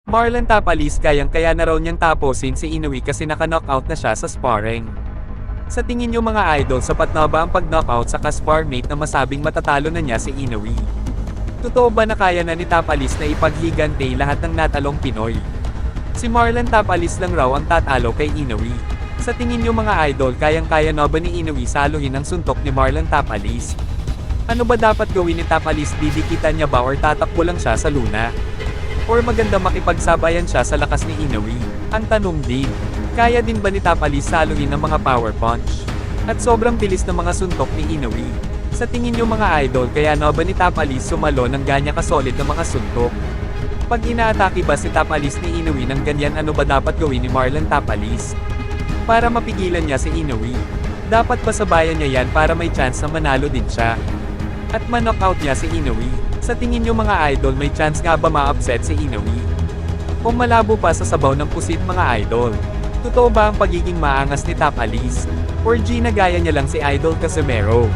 Marlon Tapalis kayang-kaya na raw niyang tapusin si Inoue kasi naka-knockout na siya sa sparring. Sa tingin niyo mga idol, sapat na ba ang pag-knockout sa ka-sparmate na masabing matatalo na niya si Inoue? Totoo ba na kaya na ni Tapalis na ipaghigante lahat ng natalong Pinoy? Si Marlon Tapalis lang raw ang tatalo kay Inoue. Sa tingin niyo mga idol, kayang-kaya na ba ni Inoue saluhin ang suntok ni Marlon Tapalis? Ano ba dapat gawin ni Tapalis, didikitan niya ba or tatakbo lang siya sa luna? Or maganda makipagsabayan siya sa lakas ni Inoue? Ang tanong din, kaya din ba ni Tapalis saluhin ang mga power punch? At sobrang bilis ng mga suntok ni Inoue. Sa tingin niyo mga idol, kaya na ba ni Tapalis sumalo ng ganya kasolid na mga suntok? Pag inaatake ba si Tapalis ni Inoue ng ganyan, ano ba dapat gawin ni Marlon Tapalis? Para mapigilan niya si Inoue, dapat pasabayan niya yan para may chance na manalo din siya. At ma-knockout niya si Inoue. Sa tingin niyo mga idol, may chance nga ba ma-upset si Inoue? O malabo pa sa sabaw ng pusit mga idol? Totoo ba ang pagiging maangas ni Tapalis? Or ginagaya niya lang si Idol Casimero?